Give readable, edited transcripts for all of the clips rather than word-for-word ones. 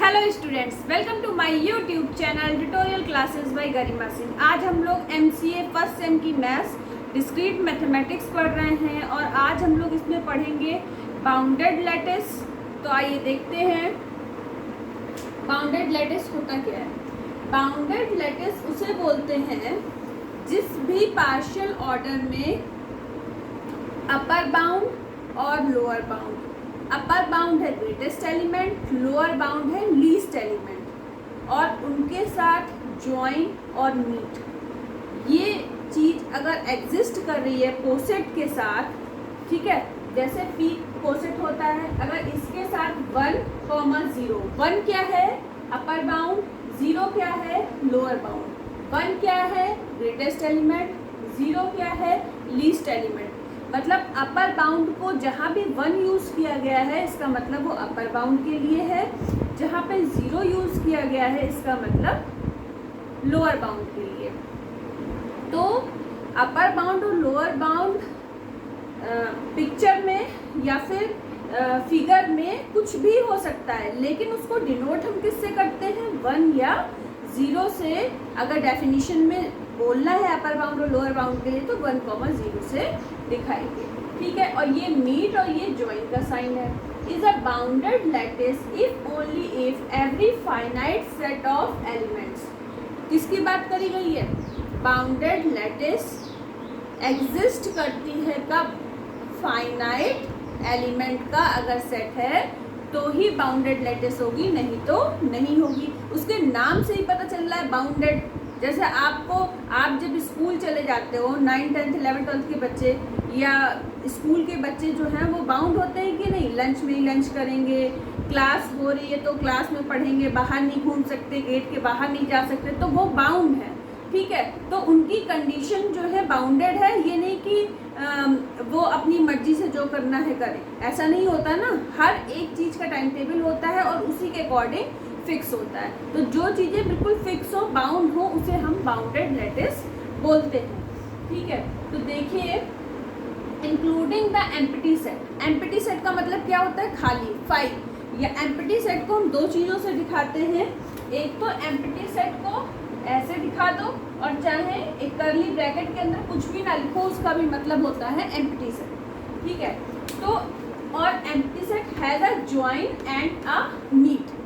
Hello students, welcome to my YouTube channel tutorial classes by Garima Singh. आज हम लोग MCA first sem की maths discrete mathematics पढ़ रहे हैं और आज हम लोग इसमें पढ़ेंगे बाउंडेड लैटिस। तो आइए देखते हैं बाउंडेड लैटिस होता क्या है। बाउंडेड लैटिस उसे बोलते हैं जिस भी पार्शियल ऑर्डर में अपर बाउंड और लोअर बाउंड, अपर बाउंड है ग्रेटेस्ट एलिमेंट, लोअर बाउंड है लीस्ट एलिमेंट और उनके साथ ज्वाइन और मीट, ये चीज़ अगर एग्जिस्ट कर रही है पोसेट के साथ, ठीक है, जैसे पी पोसेट होता है, अगर इसके साथ 1,0, 1 क्या है अपर बाउंड, 0 क्या है लोअर बाउंड, 1 क्या है ग्रेटेस्ट एलिमेंट, 0 क्या है लीस्ट एलिमेंट। मतलब अपर बाउंड को जहाँ भी 1 यूज़ किया गया है इसका मतलब वो अपर बाउंड के लिए है, जहाँ पे 0 यूज़ किया गया है इसका मतलब लोअर बाउंड के लिए। तो अपर बाउंड और लोअर बाउंड पिक्चर में या फिर फिगर में कुछ भी हो सकता है, लेकिन उसको डिनोट हम किससे करते हैं, 1 या 0 से। अगर डेफिनेशन में बोलना है अपर बाउंड और लोअर बाउंड के लिए तो 1,0 से दिखाएंगे, ठीक है। और ये मीट और ये ज्वाइन का साइन है। Is a bounded lattice if only if every finite set of elements. किसकी बात करी गई है, बाउंडेड लैटिस एग्जिस्ट करती है कब, फाइनाइट एलिमेंट का अगर सेट है तो ही बाउंडेड लैटिस होगी, नहीं तो नहीं होगी। उसके नाम से ही पता चल रहा है बाउंडेड। जैसे आप जब स्कूल चले जाते हो 9th 10th 11th 12th के बच्चे या स्कूल के बच्चे जो हैं वो बाउंड होते हैं कि नहीं, लंच में ही लंच करेंगे, क्लास हो रही है तो क्लास में पढ़ेंगे, बाहर नहीं घूम सकते, गेट के बाहर नहीं जा सकते, तो वो बाउंड है, ठीक है। तो उनकी कंडीशन जो है बाउंडेड है, ये नहीं कि वो अपनी मर्जी से जो करना है करें, ऐसा नहीं होता ना। हर एक चीज़ का टाइम टेबल होता है और उसी के अकॉर्डिंग फिक्स होता है। तो जो चीज़ें बिल्कुल फिक्स हो, बाउंड हो, उसे हम बाउंडेड लैटिस बोलते हैं, ठीक है। तो देखिए, including the empty set. Empty set का मतलब क्या होता है, खाली, 5। या एम्प्टी सेट को हम 2 चीज़ों से दिखाते हैं। एक तो एम्प्टी सेट को ऐसे दिखा दो और चाहे एक कर्ली ब्रैकेट के अंदर कुछ भी ना लिखो, उसका भी मतलब होता है एम्प्टी सेट, ठीक है। तो और empty set has a join and a meet.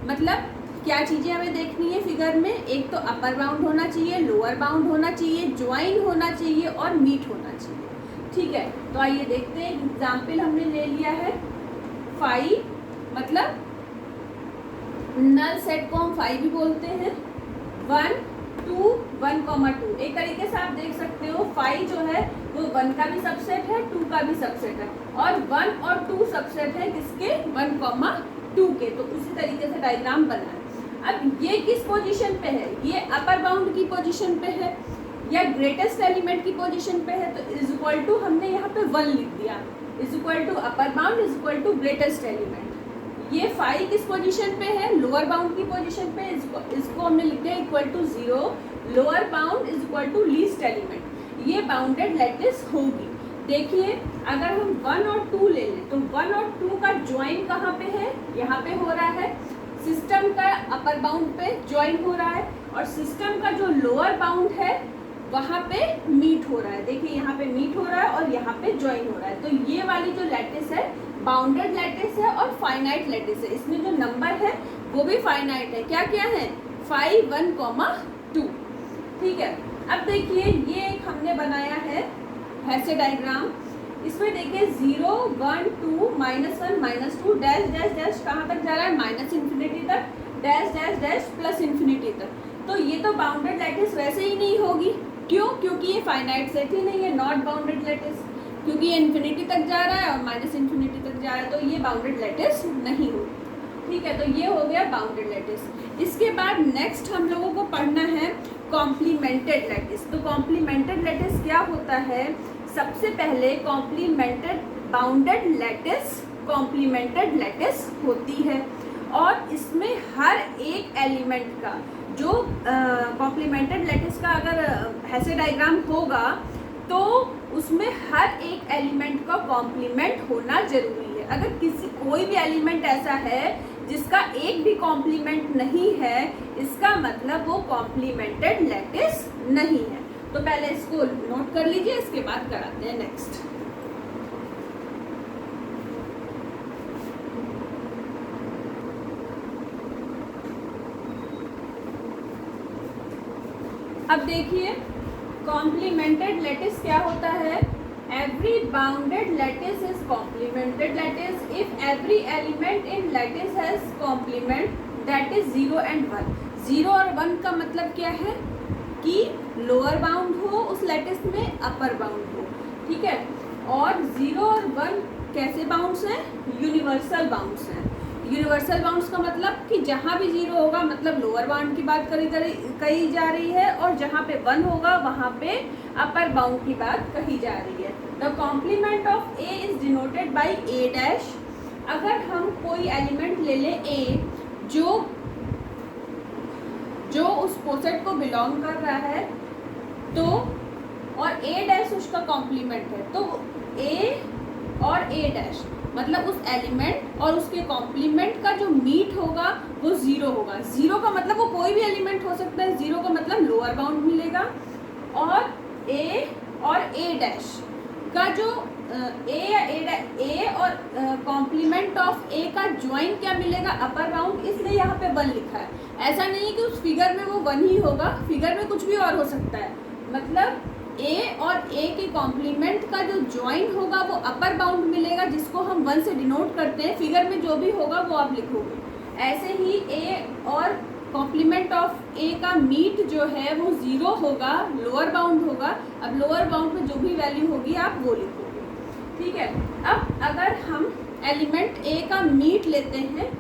मतलब क्या चीज़ें हमें देखनी है फिगर में, एक तो अपर बाउंड होना चाहिए, लोअर बाउंड होना चाहिए, ज्वाइन होना चाहिए और मीट होना चाहिए, ठीक है। तो आइए देखते हैं, एग्जाम्पल हमने ले लिया है 5, मतलब नल सेट को हम 5 भी बोलते हैं। 1, 2, 1,2। एक तरीके से आप देख सकते हो 5 जो है वो 1 का भी सबसेट है, 2 का भी सबसेट है, और 1 और 2 सबसेट है किसके, 1,2 के। तो उसी तरीके से डायग्राम बना है। अब ये किस पोजीशन पे है, ये अपर बाउंड की पोजीशन पे है या ग्रेटेस्ट एलिमेंट की पोजीशन पे है, तो इज इक्वल टू हमने यहाँ पे 1 लिख दिया, is equal to upper bound is equal to greatest element. ये 5 किस पोजीशन पे है, लोअर बाउंड की पोजीशन पे, इसको हमने लिख दिया equal to 0, lower bound is equal to least element. ये बाउंडेड लैटिस होगी। देखिए, अगर हम 1 और 2 ले लें तो 1 और 2 का ज्वाइन कहाँ पे है, यहाँ पे हो रहा है, सिस्टम का अपर बाउंड पे ज्वाइन हो रहा है और सिस्टम का जो लोअर बाउंड है वहाँ पे मीट हो रहा है। देखिए यहाँ पे मीट हो रहा है और यहाँ पे ज्वाइन हो रहा है। तो ये वाली जो लैटिस है बाउंडेड लैटिस है और फाइनाइट लैटिस है। इसमें जो नंबर है वो भी फाइनाइट है। क्या क्या है, 5, 1,2, ठीक है। अब देखिए, ये एक हमने बनाया है ऐसे डायग्राम। इसमें देखिए 0, 1, 2, -1, -2, डैश डैश डैश कहाँ तक जा रहा है, -इन्फिनिटी तक, डैश डैश डैश +इन्फिनिटी तक। तो ये तो बाउंडेड लैटिस वैसे ही नहीं होगी, क्यों, क्योंकि ये फाइनाइट सेट ही नहीं है, नॉट बाउंडेड लैटिस, क्योंकि ये इन्फिनिटी तक जा रहा है और -इन्फिनिटी तक जा रहा है, तो ये बाउंडेड लैटिस नहीं होगी, ठीक है। तो ये हो गया बाउंडेड लैटिस। इसके बाद नेक्स्ट हम लोगों को पढ़ना है कॉम्प्लीमेंटेड लैटिस। तो कॉम्प्लीमेंटेड लैटिस क्या होता है, सबसे पहले complimented bounded lattice complimented lattice होती है और इसमें हर एक एलिमेंट का जो कॉम्प्लीमेंटेड लैटिस का अगर ऐसे डायग्राम होगा तो उसमें हर एक एलिमेंट का कॉम्प्लीमेंट होना जरूरी है। अगर कोई भी एलिमेंट ऐसा है जिसका एक भी कॉम्प्लीमेंट नहीं है, इसका मतलब वो कॉम्प्लीमेंटेड लैटिस नहीं है। तो पहले इसको नोट कर लीजिए, इसके बाद कराते हैं नेक्स्ट। अब देखिए कॉम्प्लीमेंटेड लैटिस क्या होता है। Every bounded lattice is complemented lattice if every element in lattice has complement that is 0 and 1। 0 और 1 का मतलब क्या है कि लोअर बाउंड हो उस लैटिस में, अपर बाउंड हो, ठीक है। और 0 और 1 कैसे बाउंड्स हैं? यूनिवर्सल बाउंड्स हैं। यूनिवर्सल बाउंड्स का मतलब कि जहाँ भी 0 होगा मतलब लोअर बाउंड की बात कही जा रही है, और जहाँ पे 1 होगा वहाँ पे अपर बाउंड की बात कही जा रही है। The complement of A is denoted by A dash. अगर हम कोई एलिमेंट ले लें ए जो उस पोसेट को बिलोंग कर रहा है, तो और ए डैश उसका कॉम्प्लीमेंट है, तो ए और ए डैश मतलब उस एलिमेंट और उसके कॉम्प्लीमेंट का जो मीट होगा वो 0 होगा। 0 का मतलब वो कोई भी एलिमेंट हो सकता है, 0 का मतलब लोअर बाउंड मिलेगा। और ए और ए डैश का जो ए और कॉम्प्लीमेंट ऑफ ए का ज्वाइन क्या मिलेगा? Upper bound. इसलिए यहाँ पे 1 लिखा है। ऐसा नहीं है कि उस फिगर में वो 1 ही होगा, फिगर में कुछ भी और हो सकता है। मतलब ए और ए के कॉम्प्लीमेंट का जो ज्वाइन होगा वो अपर बाउंड मिलेगा, जिसको हम 1 से डिनोट करते हैं। फिगर में जो भी होगा वो आप लिखोगे। ऐसे ही ए और कॉम्प्लीमेंट ऑफ ए का मीट जो है वो 0 होगा, लोअर बाउंड होगा। अब लोअर बाउंड में जो भी वैल्यू होगी आप वो लिखोगे, ठीक है। अब अगर हम एलिमेंट ए का मीट लेते हैं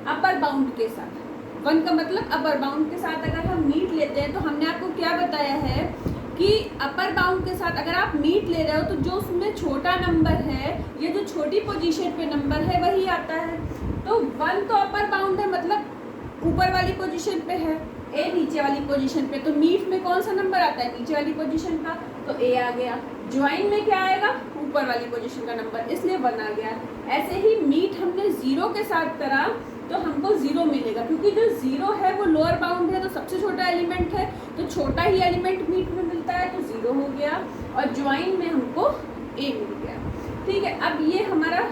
अपर बाउंड के साथ, 1 का मतलब अपर बाउंड के साथ अगर हम मीट लेते हैं, तो हमने आपको क्या बताया है कि अपर बाउंड के साथ अगर आप मीट ले रहे हो तो जो उसमें छोटा नंबर है या जो छोटी पोजीशन पे नंबर है वही आता है। तो 1 तो अपर बाउंड है, मतलब ऊपर वाली पोजीशन पे है, ए नीचे वाली पोजीशन पे, तो मीट में कौन सा नंबर आता है? नीचे वाली पोजीशन का, तो ए आ गया। ज्वाइन में क्या आएगा? ऊपर वाली पोजीशन का नंबर, इसलिए 1 आ गया। ऐसे ही मीट हमने 0 के साथ करा तो हमको 0 मिलेगा, क्योंकि जो 0 है वो लोअर बाउंड है, तो सबसे छोटा एलिमेंट है, तो छोटा ही एलिमेंट मीट में मिलता है, तो 0 हो गया। और ज्वाइन में हमको ए मिल गया, ठीक है। अब ये हमारा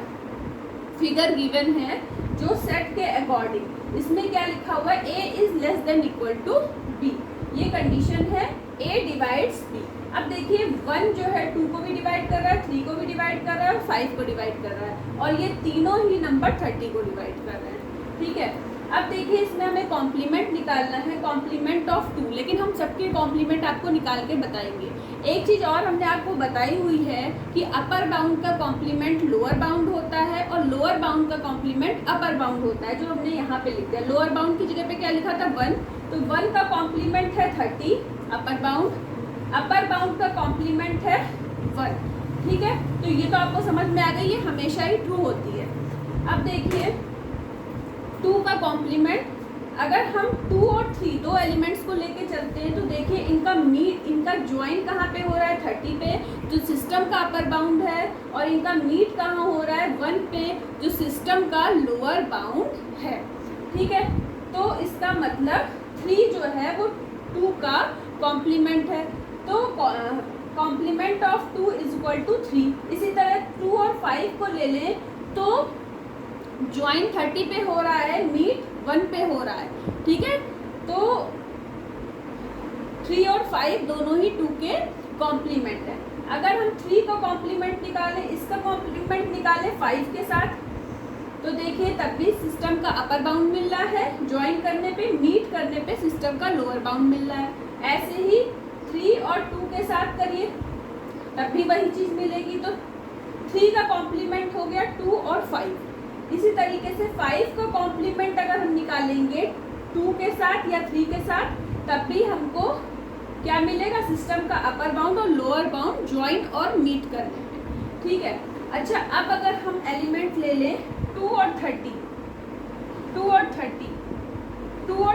फिगर गिवन है जो सेट के अकॉर्डिंग, इसमें क्या लिखा हुआ है? A is less than equal to B. ये कंडीशन है, ए डिवाइड्स बी। अब देखिए 1 जो है 2 को भी डिवाइड कर रहा है, 3 को भी डिवाइड कर रहा है, 5 को डिवाइड कर रहा है, और ये तीनों ही नंबर 30 को डिवाइड कर रहे हैं, ठीक है। अब देखिए इसमें हमें कॉम्प्लीमेंट निकालना है, कॉम्प्लीमेंट ऑफ 2, लेकिन हम सबके कॉम्प्लीमेंट आपको निकाल के बताएंगे। एक चीज़ और हमने आपको बताई हुई है कि अपर बाउंड का कॉम्प्लीमेंट लोअर बाउंड होता है और लोअर बाउंड का कॉम्प्लीमेंट अपर बाउंड होता है, जो हमने यहाँ पे लिख दिया। लोअर बाउंड की जगह पे क्या लिखा था? 1, तो 1 का कॉम्प्लीमेंट है 30 अपर बाउंड का कॉम्प्लीमेंट है 1, ठीक है। तो ये तो आपको समझ में आ गई, ये हमेशा ही ट्रू होती है। अब देखिए 2 का कॉम्प्लीमेंट, अगर हम 2 और 3 दो एलिमेंट्स को लेके चलते हैं, तो देखिए इनका ज्वाइन कहाँ पे हो रहा है? 30 पे, जो सिस्टम का अपर बाउंड है, और इनका मीट कहाँ हो रहा है? 1 पे, जो सिस्टम का लोअर बाउंड है, ठीक है। तो इसका मतलब 3 जो है वो 2 का कॉम्प्लीमेंट है, तो complement of 2 is equal to 3। इसी तरह 2 और 5 को ले लें तो ज्वाइन 30 पे हो रहा है, मीट 1 पे हो रहा है, ठीक है। तो 3 और 5 दोनों ही 2 के कॉम्प्लीमेंट है। अगर हम 3 का कॉम्प्लीमेंट निकालें, इसका कॉम्प्लीमेंट निकालें 5 के साथ, तो देखिए तब भी सिस्टम का अपर बाउंड मिल रहा है, ज्वाइन करने पे, मीट करने पे सिस्टम का लोअर बाउंड मिल रहा है। ऐसे ही 3 और 2 के साथ करिए, तब भी वही चीज़ मिलेगी। तो 3 का कॉम्प्लीमेंट हो गया 2 और 5। इसी तरीके से 5 का कॉम्प्लीमेंट अगर हम निकालेंगे 2 के साथ या 3 के साथ, तब भी हमको क्या मिलेगा? सिस्टम का अपर बाउंड और लोअर बाउंड ज्वाइन और मीट करने में, ठीक है। अच्छा, अब अगर हम एलिमेंट ले लें 2 और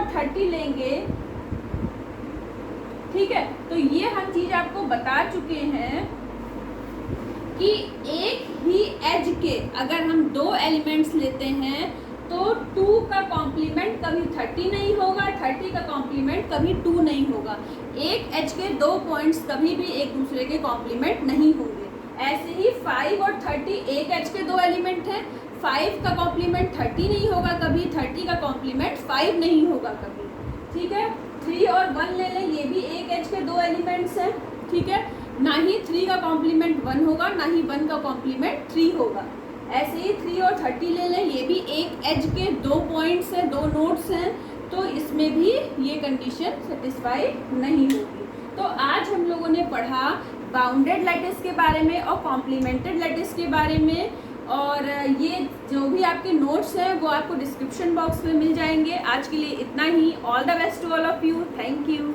30 लेंगे, ठीक है। तो ये हम चीज़ आपको बता चुके हैं कि एक ही एज के अगर हम 2 एलिमेंट्स लेते हैं तो 2 का कॉम्प्लीमेंट कभी 30 नहीं होगा, 30 का कॉम्प्लीमेंट कभी 2 नहीं होगा। एक एच के 2 पॉइंट्स कभी भी एक दूसरे के कॉम्प्लीमेंट नहीं होंगे। ऐसे ही 5 और 30 एक एच के 2 एलिमेंट हैं, 5 का कॉम्प्लीमेंट 30 नहीं होगा कभी, 30 का कॉम्प्लीमेंट 5 नहीं होगा कभी, ठीक है। 3 और 1 ले लें, ये भी एक एच के 2 एलिमेंट्स हैं, ठीक है। ना ही 3 का कॉम्प्लीमेंट 1 होगा, ना ही 1 का कॉम्प्लीमेंट 3 होगा। ऐसे ही 3 और 30 ले लें, ये भी एक एज के 2 पॉइंट्स हैं, 2 नोड्स हैं, तो इसमें भी ये कंडीशन सेटिस्फाई नहीं होगी। तो आज हम लोगों ने पढ़ा बाउंडेड लैटिस के बारे में और कॉम्प्लीमेंटेड लैटिस के बारे में, और ये जो भी आपके नोट्स हैं वो आपको डिस्क्रिप्शन बॉक्स में मिल जाएंगे। आज के लिए इतना ही। All the best to all of you. Thank you.